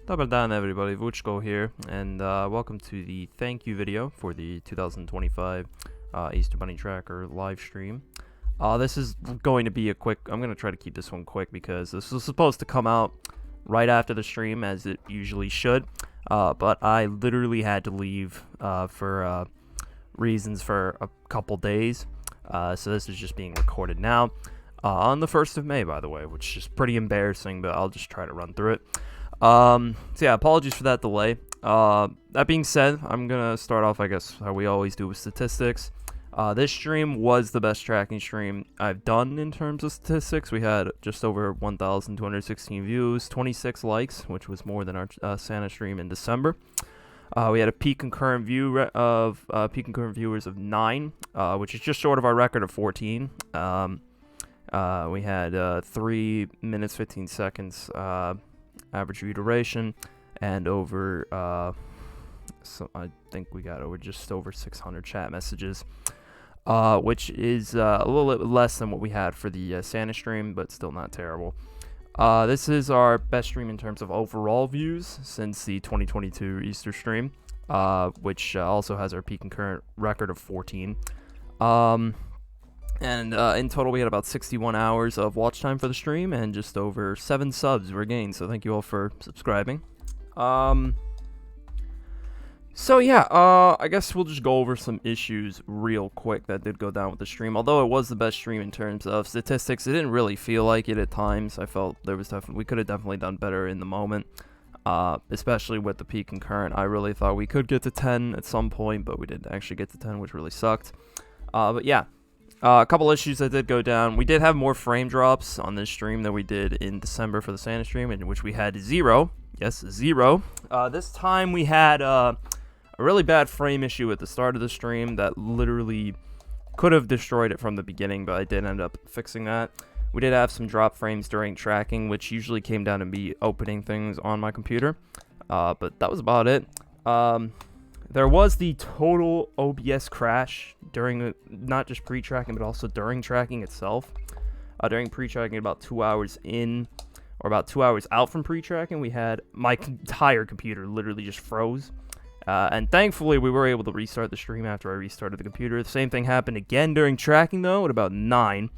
Dobar dan, everybody. Vuchko here, and welcome to the thank you video for the 2025 Easter Bunny Tracker live stream. This is going to be a quick. I'm going to try to keep this one quick because this was supposed to come out right after the stream, as it usually should. But I literally had to leave for reasons for a couple days. So this is just being recorded now on the 1st of May, by the way, which is pretty embarrassing, but I'll just try to run through it. So yeah, apologies for that delay. That being said, I'm gonna start off, I guess, how we always do with statistics. This stream was the best tracking stream I've done in terms of statistics. We had just over 1,216 views, 26 likes, which was more than our Santa stream in December. We had a peak concurrent viewers of 9, which is just short of our record of 14. We had 3 minutes 15 seconds average view duration, and over so I think we got over just over 600 chat messages, which is a little bit less than what we had for the Santa stream, but still not terrible. This is our best stream in terms of overall views since the 2022 Easter stream, which also has our peak concurrent record of 14. And in total, we had about 61 hours of watch time for the stream, and just over 7 subs were gained. So thank you all for subscribing. So yeah, I guess we'll just go over some issues real quick that did go down with the stream. Although it was the best stream in terms of statistics, it didn't really feel like it at times. I felt there was we could have definitely done better in the moment, especially with the peak concurrent. I really thought we could get to 10 at some point, but we didn't actually get to 10, which really sucked. But yeah. A couple issues that did go down. We did have more frame drops on this stream than we did in December for the Santa stream, in which we had 0. Yes, 0. This time we had a really bad frame issue at the start of the stream that literally could have destroyed it from the beginning, but I did end up fixing that. We did have some drop frames during tracking, which usually came down to me opening things on my computer, but that was about it. There was the total OBS crash during not just pre-tracking, but also during tracking itself. During pre-tracking, about 2 hours in, or about 2 hours out from pre-tracking, we had my entire computer literally just froze. And thankfully, we were able to restart the stream after I restarted the computer. The same thing happened again during tracking, though, at about 9,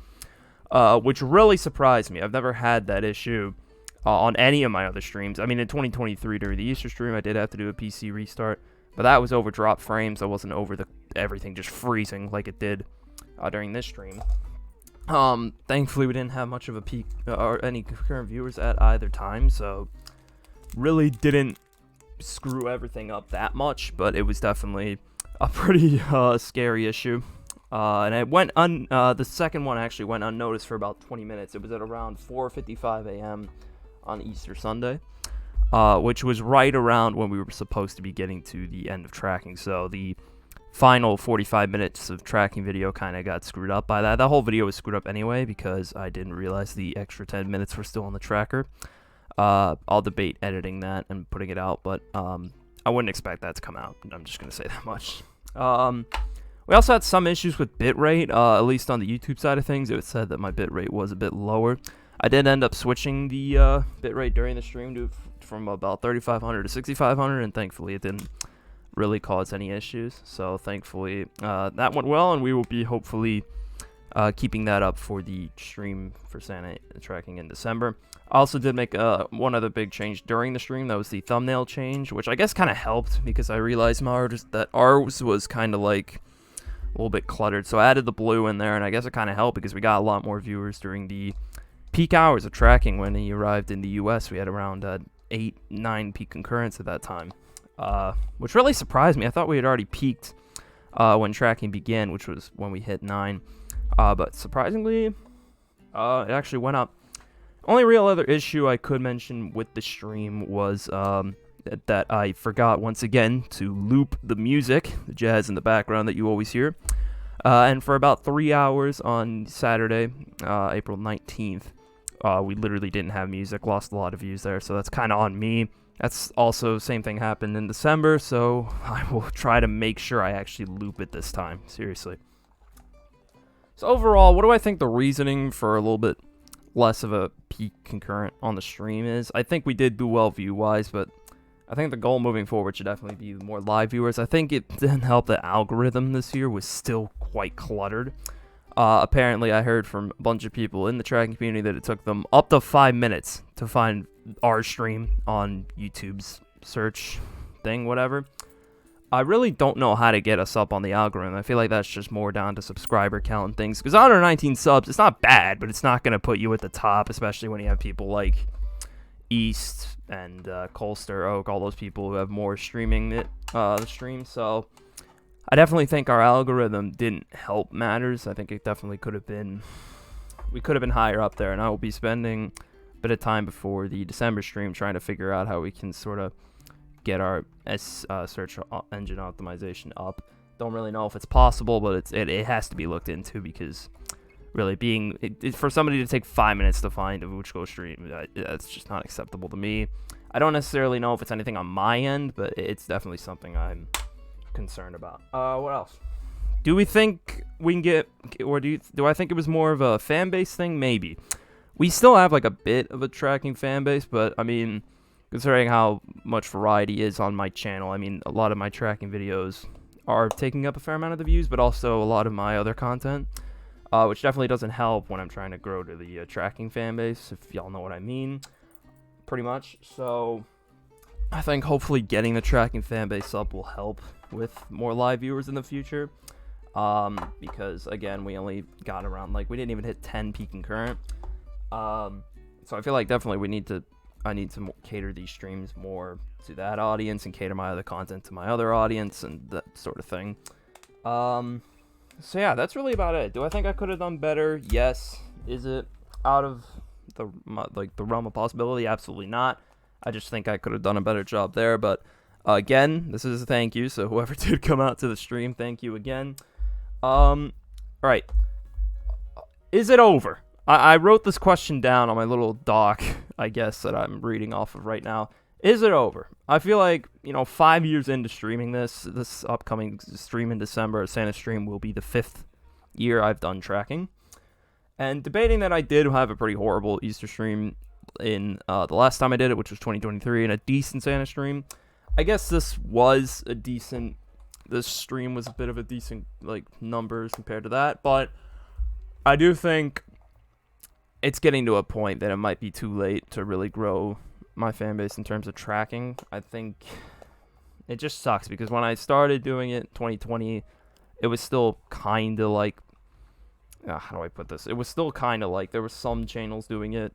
which really surprised me. I've never had that issue on any of my other streams. I mean, in 2023, during the Easter stream, I did have to do a PC restart. But that was over drop frames. I wasn't over everything just freezing like it did during this stream. Thankfully, we didn't have much of a peak or any concurrent viewers at either time, so really didn't screw everything up that much. But it was definitely a pretty scary issue. And it went the second one actually went unnoticed for about 20 minutes. It was at around 4:55 a.m. on Easter Sunday. Which was right around when we were supposed to be getting to the end of tracking. So the final 45 minutes of tracking video kind of got screwed up by that. That whole video was screwed up anyway because I didn't realize the extra 10 minutes were still on the tracker. I'll debate editing that and putting it out, but I wouldn't expect that to come out. I'm just going to say that much. We also had some issues with bitrate, at least on the YouTube side of things. It said that my bitrate was a bit lower. I did end up switching the bitrate during the stream from about 3,500 to 6,500, and thankfully it didn't really cause any issues. So thankfully that went well, and we will be hopefully keeping that up for the stream for Santa tracking in December. I also did make one other big change during the stream. That was the thumbnail change, which I guess kind of helped because I realized that ours was kind of like a little bit cluttered. So I added the blue in there, and I guess it kind of helped because we got a lot more viewers during the peak hours of tracking. When he arrived in the US, we had around 8-9 peak concurrents at that time, which really surprised me. I thought we had already peaked when tracking began, which was when we hit 9, but surprisingly it actually went up. Only real other issue I could mention with the stream was that I forgot once again to loop the music, the jazz in the background that you always hear. And for about 3 hours on Saturday, April 19th, we literally didn't have music, lost a lot of views there, so that's kind of on me. That's also, same thing happened in December, so I will try to make sure I actually loop it this time, seriously. So overall, what do I think the reasoning for a little bit less of a peak concurrent on the stream is? I think we did do well view-wise, but I think the goal moving forward should definitely be more live viewers. I think it didn't help the algorithm this year was still quite cluttered. Apparently, I heard from a bunch of people in the tracking community that it took them up to 5 minutes to find our stream on YouTube's search thing, whatever. I really don't know how to get us up on the algorithm. I feel like that's just more down to subscriber count and things. Because 119 subs, it's not bad, but it's not going to put you at the top, especially when you have people like East and Colster Oak, all those people who have more streaming the stream. So I definitely think our algorithm didn't help matters. I think it definitely could have been, we could have been higher up there, and I will be spending a bit of time before the December stream trying to figure out how we can sort of get our search engine optimization up. Don't really know if it's possible, but it has to be looked into, because really for somebody to take 5 minutes to find a Vuchko stream, that's just not acceptable to me. I don't necessarily know if it's anything on my end, but it's definitely something I'm concerned about. What else? Do we think we can get, or do I think it was more of a fan base thing? Maybe. We still have like a bit of a tracking fan base, but I mean, considering how much variety is on my channel, I mean, a lot of my tracking videos are taking up a fair amount of the views, but also a lot of my other content, which definitely doesn't help when I'm trying to grow to the tracking fan base, if y'all know what I mean, pretty much. So I think hopefully getting the tracking fan base up will help with more live viewers in the future, because again, we only got around, like, we didn't even hit 10 peak concurrent. So I feel like definitely I need to cater these streams more to that audience and cater my other content to my other audience and that sort of thing. So yeah, that's really about it. Do I think I could have done better? Yes. Is it out of the realm of possibility? Absolutely not. I just think I could have done a better job there. But again, this is a thank you. So whoever did come out to the stream, thank you again. All right. Is it over? I wrote this question down on my little doc, I guess, that I'm reading off of right now. Is it over? I feel like, 5 years into streaming this upcoming stream in December, Santa stream, will be the 5th year I've done tracking. And debating that I did have a pretty horrible Easter stream in the last time I did it, which was 2023, and a decent Santa stream. I guess this stream was a bit of a decent, numbers compared to that, but I do think it's getting to a point that it might be too late to really grow my fan base in terms of tracking. I think it just sucks, because when I started doing it in 2020, it was still kind of like, how do I put this? It was still kind of like there were some channels doing it,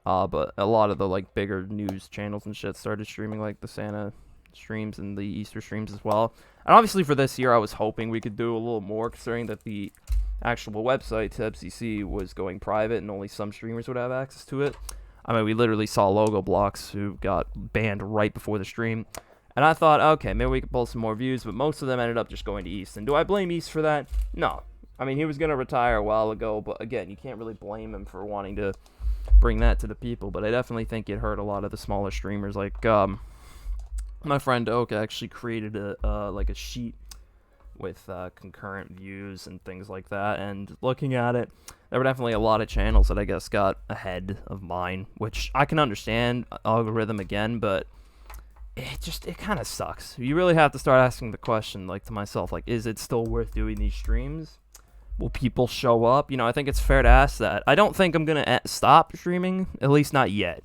but a lot of the bigger news channels and shit started streaming the Santa streams and the Easter streams as well. And obviously for this year, I was hoping we could do a little more, considering that the actual website to FCC was going private and only some streamers would have access to it. I mean, we literally saw Logo Blocks who got banned right before the stream, and I thought, okay, maybe we could pull some more views, but most of them ended up just going to East. And do I blame East for that? No. I mean, he was going to retire a while ago, but again, you can't really blame him for wanting to bring that to the people. But I definitely think it hurt a lot of the smaller streamers. My friend Oak actually created a sheet with concurrent views and things like that, and looking at it, there were definitely a lot of channels that I guess got ahead of mine, which I can understand, algorithm again, but it kind of sucks. You really have to start asking the question, to myself, is it still worth doing these streams? Will people show up? I think it's fair to ask that. I don't think I'm gonna stop streaming, at least not yet.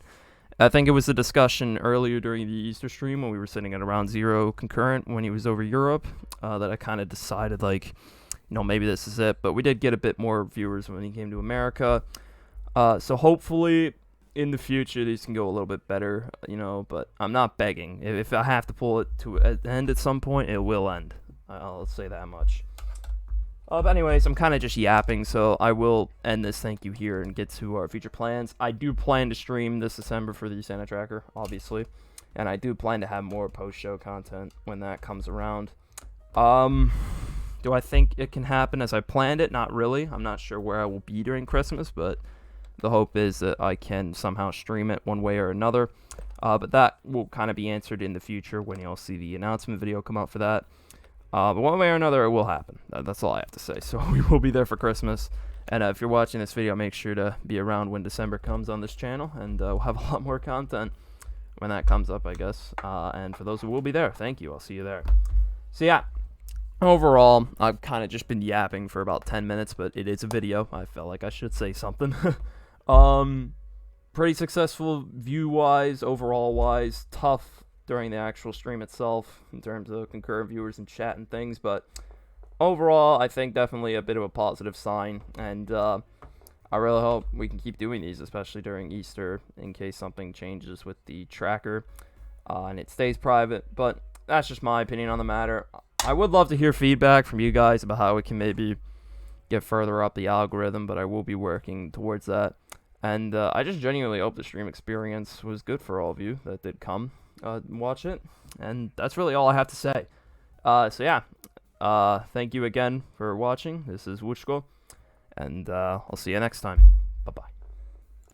I think it was a discussion earlier during the Easter stream when we were sitting at around 0 concurrent when he was over Europe, that I kind of decided, maybe this is it. But we did get a bit more viewers when he came to America. So hopefully in the future these can go a little bit better, but I'm not begging. If I have to pull it to an end at some point, it will end. I'll say that much. But anyways, I'm kind of just yapping, so I will end this thank you here and get to our future plans. I do plan to stream this December for the Santa Tracker, obviously, and I do plan to have more post-show content when that comes around. Do I think it can happen as I planned it? Not really. I'm not sure where I will be during Christmas, but the hope is that I can somehow stream it one way or another. But that will kind of be answered in the future when you'll see the announcement video come out for that. But one way or another, it will happen. That's all I have to say. So we will be there for Christmas. And if you're watching this video, make sure to be around when December comes on this channel. And we'll have a lot more content when that comes up, I guess. And for those who will be there, thank you. I'll see you there. So yeah, overall, I've kind of just been yapping for about 10 minutes, but it is a video. I felt like I should say something. Pretty successful view-wise, overall-wise. Tough during the actual stream itself in terms of concurrent viewers and chat and things, but overall, I think definitely a bit of a positive sign, and I really hope we can keep doing these, especially during Easter, in case something changes with the tracker and it stays private. But that's just my opinion on the matter. I would love to hear feedback from you guys about how we can maybe get further up the algorithm, but I will be working towards that. And I just genuinely hope the stream experience was good for all of you that did come watch it. And that's really all I have to say. So yeah, thank you again for watching. This is Wuchko, and I'll see you next time. Bye-bye.